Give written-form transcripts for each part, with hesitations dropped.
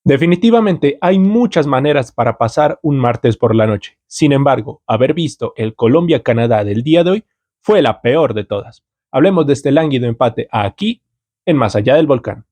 Definitivamente hay muchas maneras para pasar un martes por la noche. Sin embargo, haber visto el Colombia-Canadá del día de hoy fue la peor de todas. Hablemos de este lánguido empate aquí, en Más allá del volcán.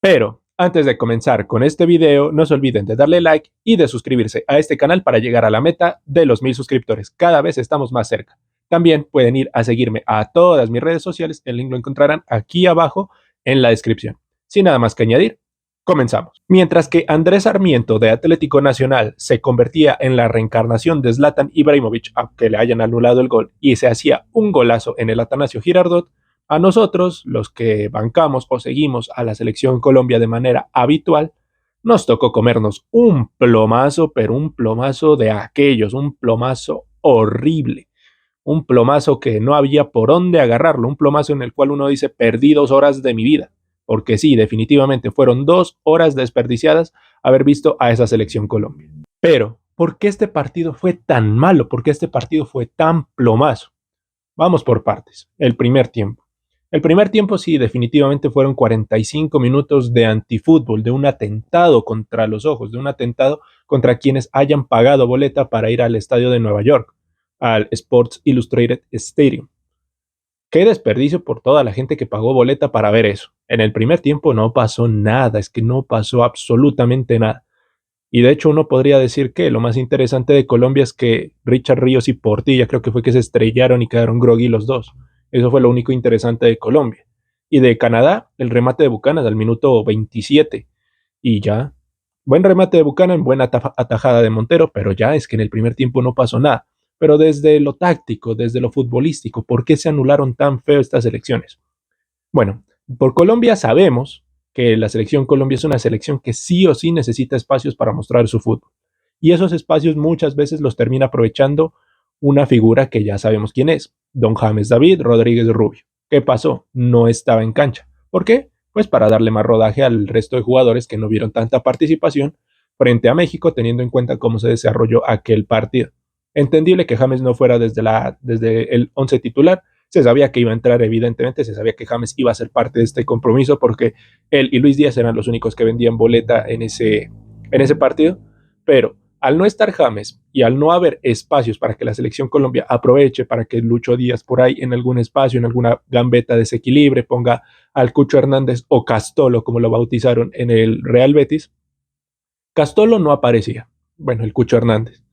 Pero antes de comenzar con este video, no se olviden de darle like y de suscribirse a este canal para llegar a la meta de los 1000 suscriptores. Cada vez estamos más cerca. También pueden ir a seguirme a todas mis redes sociales. El link lo encontrarán aquí abajo en la descripción. Sin nada más que añadir, comenzamos. Mientras que Andrés Sarmiento de Atlético Nacional se convertía en la reencarnación de Zlatan Ibrahimovic, aunque le hayan anulado el gol, y se hacía un golazo en el Atanasio Girardot, a nosotros, los que bancamos o seguimos a la selección Colombia de manera habitual, nos tocó comernos un plomazo, pero un plomazo de aquellos, un plomazo horrible, un plomazo que no había por dónde agarrarlo, un plomazo en el cual uno dice, perdí 2 horas de mi vida, porque sí, definitivamente fueron 2 horas desperdiciadas haber visto a esa selección Colombia. Pero, ¿por qué este partido fue tan malo? ¿Por qué este partido fue tan plomazo? Vamos por partes. El primer tiempo. El primer tiempo sí, definitivamente fueron 45 minutos de antifútbol, de un atentado contra los ojos, de un atentado contra quienes hayan pagado boleta para ir al estadio de Nueva York, al Sports Illustrated Stadium. Qué desperdicio por toda la gente que pagó boleta para ver eso. En el primer tiempo no pasó nada, es que no pasó absolutamente nada. Y de hecho uno podría decir que lo más interesante de Colombia es que Richard Ríos y Portilla creo que fue que se estrellaron y quedaron groggy los dos. Eso fue lo único interesante de Colombia. Y de Canadá, el remate de Buchanan al minuto 27. Y ya, buen remate de Buchanan, buena atajada de Montero, pero ya es que en el primer tiempo no pasó nada. Pero desde lo táctico, desde lo futbolístico, ¿por qué se anularon tan feo estas elecciones? Bueno, por Colombia sabemos que la selección Colombia es una selección que sí o sí necesita espacios para mostrar su fútbol. Y esos espacios muchas veces los termina aprovechando una figura que ya sabemos quién es, don James David Rodríguez Rubio. ¿Qué pasó? No estaba en cancha. ¿Por qué? Pues para darle más rodaje al resto de jugadores que no vieron tanta participación frente a México, teniendo en cuenta cómo se desarrolló aquel partido. Entendible que James no fuera desde el 11 titular. Se sabía que iba a entrar, evidentemente, se sabía que James iba a ser parte de este compromiso porque él y Luis Díaz eran los únicos que vendían boleta en ese partido, pero al no estar James y al no haber espacios para que la selección Colombia aproveche, para que Lucho Díaz por ahí en algún espacio, en alguna gambeta desequilibre, ponga al Cucho Hernández o Castolo, como lo bautizaron en el Real Betis, Castolo no aparecía. Bueno, el Cucho Hernández.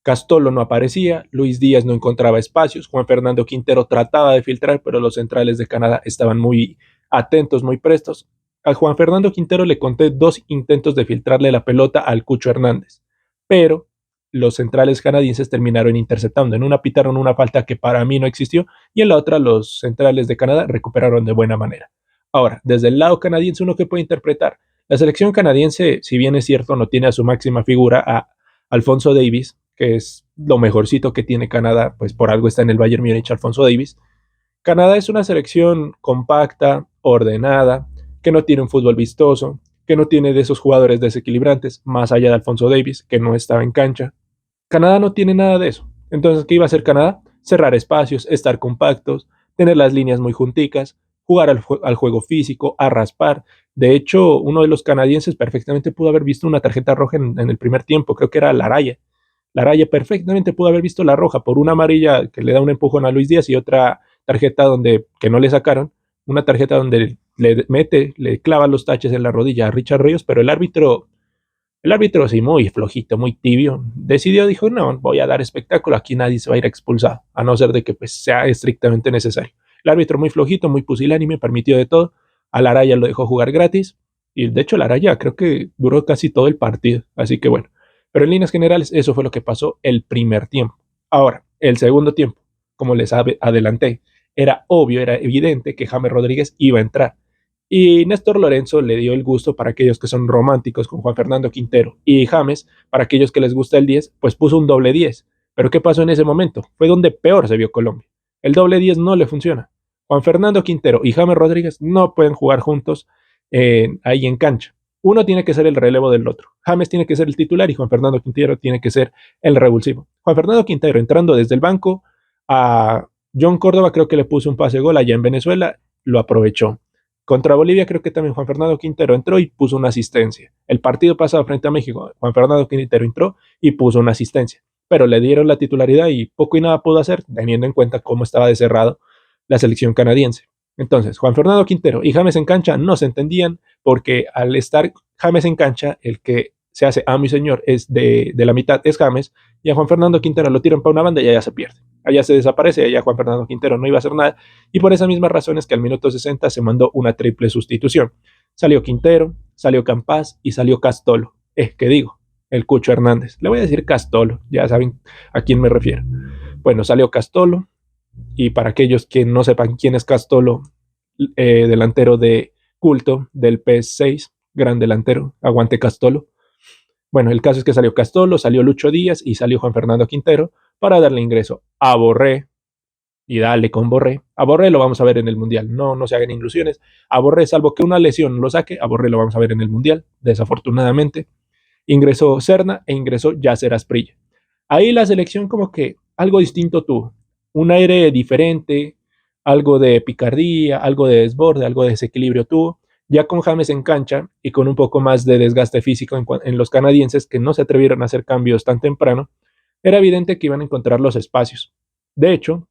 Castolo no aparecía, Luis Díaz no encontraba espacios, Juan Fernando Quintero trataba de filtrar, pero los centrales de Canadá estaban muy atentos, muy prestos. A Juan Fernando Quintero le conté 2 intentos de filtrarle la pelota al Cucho Hernández, pero los centrales canadienses terminaron interceptando. En una pitaron una falta que para mí no existió y en la otra los centrales de Canadá recuperaron de buena manera. Ahora, desde el lado canadiense, uno que puede interpretar, la selección canadiense, si bien es cierto, no tiene a su máxima figura, a Alfonso Davies, que es lo mejorcito que tiene Canadá, pues por algo está en el Bayern Múnich Alfonso Davies. Canadá es una selección compacta, ordenada, que no tiene un fútbol vistoso, que no tiene de esos jugadores desequilibrantes, más allá de Alfonso Davies, que no estaba en cancha. Canadá no tiene nada de eso. Entonces, ¿qué iba a hacer Canadá? Cerrar espacios, estar compactos, tener las líneas muy junticas, jugar al juego físico, a raspar. De hecho, uno de los canadienses perfectamente pudo haber visto una tarjeta roja en el primer tiempo, creo que era Laraya. Laraya perfectamente pudo haber visto la roja por una amarilla que le da un empujón a Luis Díaz y otra tarjeta que no le sacaron, una tarjeta donde le clava los taches en la rodilla a Richard Ríos, pero el árbitro sí, muy flojito, muy tibio, decidió, dijo, no, voy a dar espectáculo, aquí nadie se va a ir expulsado, a no ser de que pues, sea estrictamente necesario. El árbitro muy flojito, muy pusilánime, permitió de todo, a Laraya lo dejó jugar gratis, y de hecho Laraya creo que duró casi todo el partido, así que bueno. Pero en líneas generales, eso fue lo que pasó el primer tiempo. Ahora, el segundo tiempo, como les adelanté, era obvio, era evidente que James Rodríguez iba a entrar. Y Néstor Lorenzo le dio el gusto para aquellos que son románticos con Juan Fernando Quintero. Y James, para aquellos que les gusta el 10, pues puso un doble 10. Pero ¿qué pasó en ese momento? Fue donde peor se vio Colombia. El doble 10 no le funciona. Juan Fernando Quintero y James Rodríguez no pueden jugar juntos ahí en cancha. Uno tiene que ser el relevo del otro. James tiene que ser el titular y Juan Fernando Quintero tiene que ser el revulsivo. Juan Fernando Quintero entrando desde el banco A John Córdoba creo que le puso un pase gol allá en Venezuela, lo aprovechó. Contra Bolivia creo que también Juan Fernando Quintero entró y puso una asistencia. El partido pasado frente a México, Juan Fernando Quintero entró y puso una asistencia, pero le dieron la titularidad y poco y nada pudo hacer, teniendo en cuenta cómo estaba de cerrado la selección canadiense. Entonces, Juan Fernando Quintero y James en cancha no se entendían porque al estar James en cancha, el que se hace a mi señor es de la mitad es James y a Juan Fernando Quintero lo tiran para una banda y allá se pierde. Allá se desaparece, allá Juan Fernando Quintero no iba a hacer nada y por esa misma razón es que al minuto 60 se mandó una triple sustitución. Salió Quintero, salió Campas y salió Castolo. Es que digo, el Cucho Hernández. Le voy a decir Castolo, ya saben a quién me refiero. Bueno, salió Castolo y para aquellos que no sepan quién es Castolo, delantero de culto del PS6, gran delantero, aguante Castolo. Bueno, el caso es que salió Castolo, salió Lucho Díaz y salió Juan Fernando Quintero para darle ingreso a Borré y dale con Borré. A Borré lo vamos a ver en el Mundial, no se hagan ilusiones. A Borré, salvo que una lesión lo saque, a Borré lo vamos a ver en el Mundial, desafortunadamente. Ingresó Serna e ingresó Yasser Asprilla. Ahí la selección como que algo distinto tuvo, un aire diferente, algo de picardía, algo de desborde, algo de desequilibrio tuvo. Ya con James en cancha y con un poco más de desgaste físico en los canadienses que no se atrevieron a hacer cambios tan temprano, era evidente que iban a encontrar los espacios. De hecho,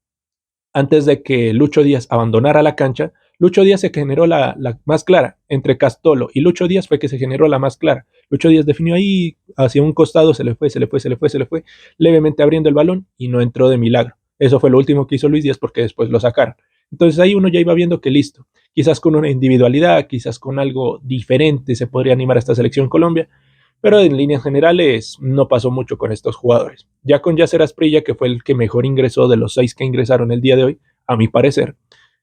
antes de que Lucho Díaz abandonara la cancha, Lucho Díaz se generó la más clara. Entre Castolo y Lucho Díaz fue que se generó la más clara. Lucho Díaz definió ahí hacia un costado, se le fue, levemente abriendo el balón y no entró de milagro. Eso fue lo último que hizo Luis Díaz porque después lo sacaron. Entonces ahí uno ya iba viendo que listo, quizás con una individualidad, quizás con algo diferente se podría animar a esta selección Colombia, pero en líneas generales no pasó mucho con estos jugadores. Ya con Yasser Asprilla, que fue el que mejor ingresó de los 6 que ingresaron el día de hoy, a mi parecer,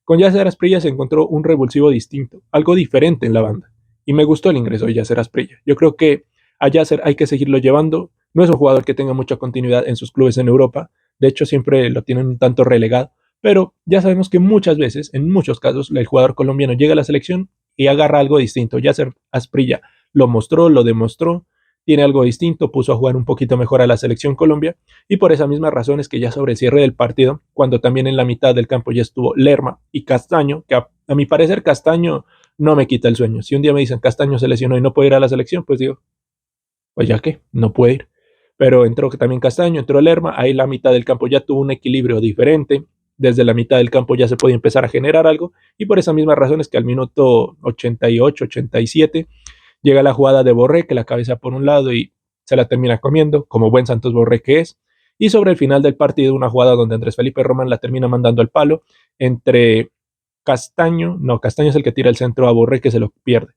con Yasser Asprilla se encontró un revulsivo distinto, algo diferente en la banda. Y me gustó el ingreso de Yasser Asprilla. Yo creo que a Yasser hay que seguirlo llevando. No es un jugador que tenga mucha continuidad en sus clubes en Europa. De hecho, siempre lo tienen un tanto relegado. Pero ya sabemos que muchas veces, en muchos casos, el jugador colombiano llega a la selección y agarra algo distinto. Yasser Asprilla lo mostró, lo demostró, tiene algo distinto, puso a jugar un poquito mejor a la selección Colombia y por esa misma razón es que ya sobre el cierre del partido, cuando también en la mitad del campo ya estuvo Lerma y Castaño, que a mi parecer Castaño no me quita el sueño. Si un día me dicen Castaño se lesionó y no puede ir a la selección, pues digo, pues ya que, no puede ir. Pero entró también Castaño, entró Lerma, ahí la mitad del campo ya tuvo un equilibrio diferente, desde la mitad del campo ya se podía empezar a generar algo y por esa misma razón es que al minuto 88, 87 llega la jugada de Borré, que la cabeza por un lado y se la termina comiendo, como buen Santos Borré que es. Y sobre el final del partido, una jugada donde Andrés Felipe Román la termina mandando al palo entre Castaño, no, Castaño es el que tira el centro a Borré que se lo pierde.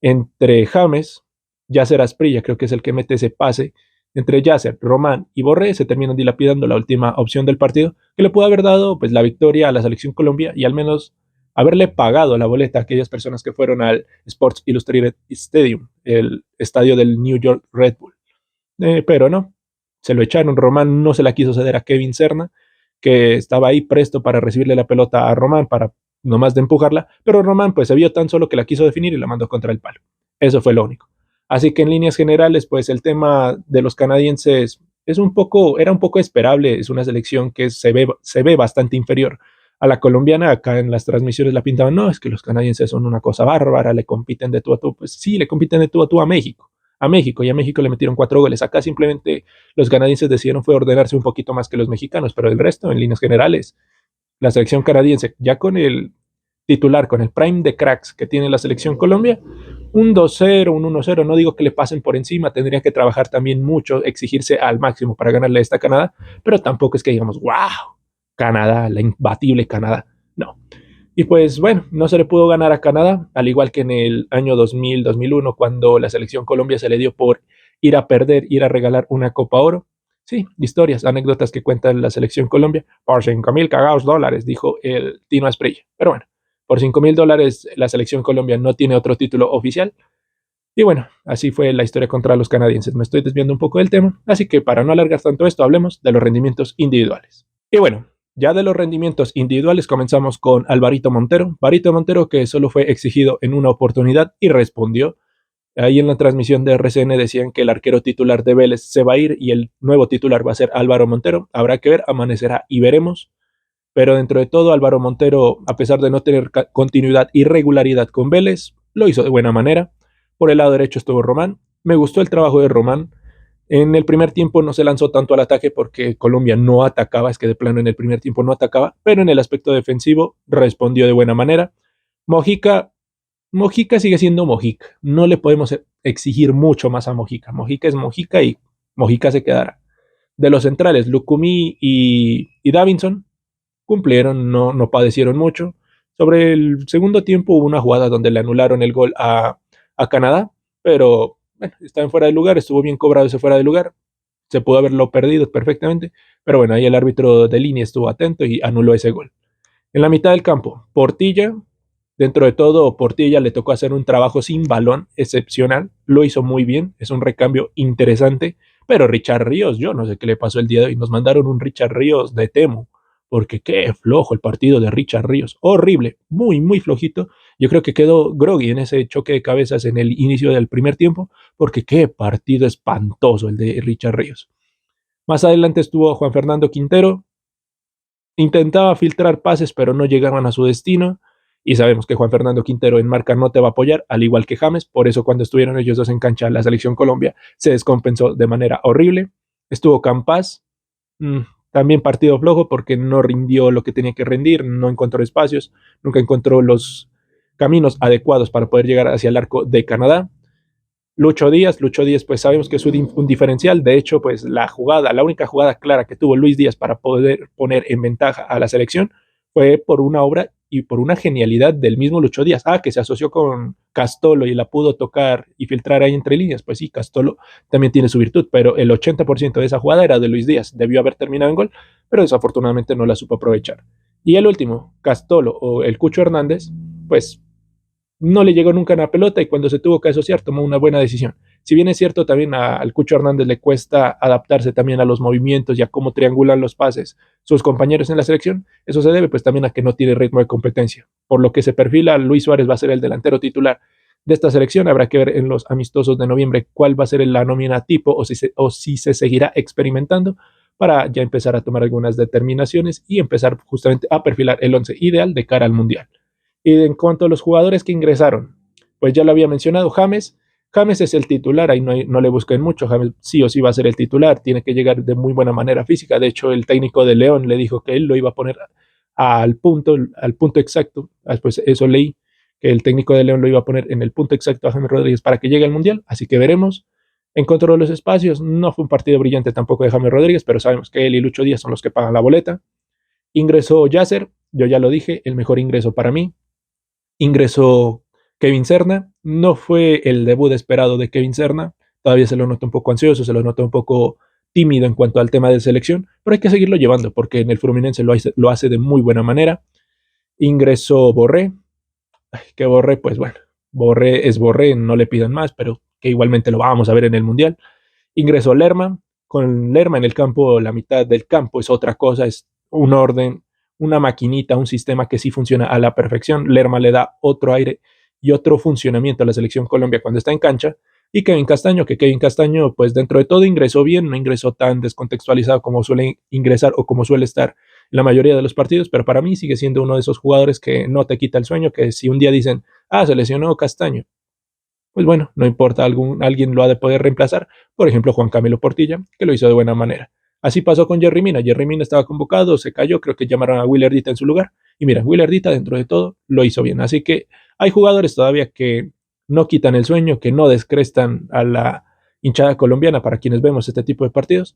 Entre James, Yasser Asprilla, creo que es el que mete ese pase. Entre Yasser, Román y Borré se terminan dilapidando la última opción del partido, que le pudo haber dado pues, la victoria a la selección Colombia y al menos haberle pagado la boleta a aquellas personas que fueron al Sports Illustrated Stadium, el estadio del New York Red Bull. Pero no, se lo echaron. Román no se la quiso ceder a Kevin Serna, que estaba ahí presto para recibirle la pelota a Román para nomás de empujarla, pero Román pues se vio tan solo que la quiso definir y la mandó contra el palo. Eso fue lo único. Así que en líneas generales, pues el tema de los canadienses era un poco esperable, es una selección que se ve bastante inferior a la colombiana. Acá en las transmisiones la pintaban, no, es que los canadienses son una cosa bárbara, le compiten de tú a tú. Pues sí, le compiten de tú a tú a México. Y a México le metieron 4 goles. Acá simplemente los canadienses decidieron fue ordenarse un poquito más que los mexicanos, pero el resto, en líneas generales, la selección canadiense, ya con el titular, con el prime de cracks que tiene la selección Colombia, un 2-0, un 1-0, no digo que le pasen por encima, tendría que trabajar también mucho, exigirse al máximo para ganarle a esta Canadá, pero tampoco es que digamos, wow, Canadá, la imbatible Canadá, no. Y pues bueno, no se le pudo ganar a Canadá, al igual que en el año 2000, 2001, cuando la selección Colombia se le dio por ir a perder, ir a regalar una Copa Oro. Sí, historias, anécdotas que cuenta la selección Colombia. Por 5,000 cagados dólares, dijo el Tino Asprilla. Pero bueno, por 5,000 dólares la selección Colombia no tiene otro título oficial. Y bueno, así fue la historia contra los canadienses. Me estoy desviando un poco del tema, así que para no alargar tanto esto, hablemos de los rendimientos individuales. Y bueno, ya de los rendimientos individuales comenzamos con Alvarito Montero. Barito Montero que solo fue exigido en una oportunidad y respondió. Ahí en la transmisión de RCN decían que el arquero titular de Vélez se va a ir y el nuevo titular va a ser Álvaro Montero. Habrá que ver, amanecerá y veremos. Pero dentro de todo, Álvaro Montero, a pesar de no tener continuidad y regularidad con Vélez, lo hizo de buena manera. Por el lado derecho estuvo Román. Me gustó el trabajo de Román. En el primer tiempo no se lanzó tanto al ataque porque Colombia no atacaba, es que de plano en el primer tiempo no atacaba, pero en el aspecto defensivo respondió de buena manera. Mojica, Mojica sigue siendo Mojica, no le podemos exigir mucho más a Mojica. Mojica es Mojica y Mojica se quedará. De los centrales, Lucumí y Davinson cumplieron, no padecieron mucho. Sobre el segundo tiempo hubo una jugada donde le anularon el gol a Canadá, pero bueno, estaba en fuera de lugar, estuvo bien cobrado ese fuera de lugar, se pudo haberlo perdido perfectamente, pero bueno, ahí el árbitro de línea estuvo atento y anuló ese gol. En la mitad del campo, Portilla, dentro de todo, Portilla le tocó hacer un trabajo sin balón excepcional, lo hizo muy bien, es un recambio interesante, pero Richard Ríos, yo no sé qué le pasó el día de hoy, nos mandaron un Richard Ríos de Temo, porque qué flojo el partido de Richard Ríos, horrible, muy flojito. Yo creo que quedó groggy en ese choque de cabezas en el inicio del primer tiempo, porque qué partido espantoso el de Richard Ríos. Más adelante estuvo Juan Fernando Quintero, intentaba filtrar pases, pero no llegaban a su destino. Y sabemos que Juan Fernando Quintero en marca no te va a apoyar, al igual que James. Por eso cuando estuvieron ellos dos en cancha, la selección Colombia se descompensó de manera horrible. Estuvo Campas, mmm, también partido flojo porque no rindió lo que tenía que rendir, no encontró espacios, nunca encontró los caminos adecuados para poder llegar hacia el arco de Canadá. Lucho Díaz, pues sabemos que es un diferencial. De hecho, pues la única jugada clara que tuvo Luis Díaz para poder poner en ventaja a la selección fue por una obra y por una genialidad del mismo Lucho Díaz. Que se asoció con Castolo y la pudo tocar y filtrar ahí entre líneas. Pues sí, Castolo también tiene su virtud, pero el 80% de esa jugada era de Luis Díaz. Debió haber terminado en gol, pero desafortunadamente no la supo aprovechar. Y el último, Castolo o el Cucho Hernández, pues no le llegó nunca una pelota y cuando se tuvo que asociar tomó una buena decisión. Si bien es cierto, también al Cucho Hernández le cuesta adaptarse también a los movimientos y a cómo triangulan los pases sus compañeros en la selección, eso se debe pues también a que no tiene ritmo de competencia. Por lo que se perfila, Luis Suárez va a ser el delantero titular de esta selección. Habrá que ver en los amistosos de noviembre cuál va a ser la nómina tipo o si se seguirá experimentando para ya empezar a tomar algunas determinaciones y empezar justamente a perfilar el once ideal de cara al Mundial. Y en cuanto a los jugadores que ingresaron, pues ya lo había mencionado, James. James es el titular, ahí no le busquen mucho, James sí o sí va a ser el titular, tiene que llegar de muy buena manera física. De hecho, el técnico de León le dijo que él lo iba a poner al punto exacto. Después eso leí, que el técnico de León lo iba a poner en el punto exacto a James Rodríguez para que llegue al Mundial, así que veremos. Encontró los espacios, no fue un partido brillante tampoco de James Rodríguez, pero sabemos que él y Lucho Díaz son los que pagan la boleta. Ingresó Yasser, yo ya lo dije, el mejor ingreso para mí. Ingresó Kevin Serna, no fue el debut esperado de Kevin Serna, todavía se lo nota un poco ansioso, se lo nota un poco tímido en cuanto al tema de selección, pero hay que seguirlo llevando porque en el Fluminense lo hace de muy buena manera. Ingresó Borré, que Borré, pues bueno, Borré es Borré, no le pidan más, pero que igualmente lo vamos a ver en el Mundial. Ingresó Lerma, con Lerma en el campo, la mitad del campo es otra cosa, es un orden, una maquinita, un sistema que sí funciona a la perfección. Lerma le da otro aire y otro funcionamiento a la selección Colombia cuando está en cancha. Y Kevin Castaño, pues dentro de todo ingresó bien, no ingresó tan descontextualizado como suele ingresar o como suele estar en la mayoría de los partidos, pero para mí sigue siendo uno de esos jugadores que no te quita el sueño, que si un día dicen, se lesionó Castaño, pues bueno, no importa, alguien lo ha de poder reemplazar, por ejemplo Juan Camilo Portilla, que lo hizo de buena manera. Así pasó con Jerry Mina estaba convocado, se cayó, creo que llamaron a Willardita en su lugar, y mira, Willardita dentro de todo lo hizo bien, así que hay jugadores todavía que no quitan el sueño, que no descrestan a la hinchada colombiana para quienes vemos este tipo de partidos,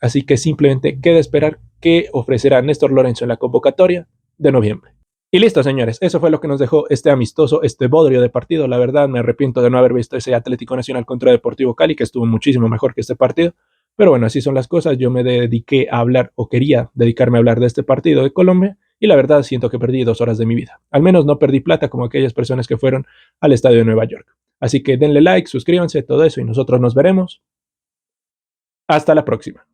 así que simplemente queda esperar qué ofrecerá Néstor Lorenzo en la convocatoria de noviembre. Y listo, señores, eso fue lo que nos dejó este amistoso, este bodrio de partido. La verdad, me arrepiento de no haber visto ese Atlético Nacional contra Deportivo Cali, que estuvo muchísimo mejor que este partido. Pero bueno, así son las cosas. Yo me dediqué a hablar, o quería dedicarme a hablar de este partido de Colombia, y la verdad siento que perdí 2 horas de mi vida. Al menos no perdí plata como aquellas personas que fueron al estadio de Nueva York. Así que denle like, suscríbanse, todo eso, y nosotros nos veremos. Hasta la próxima.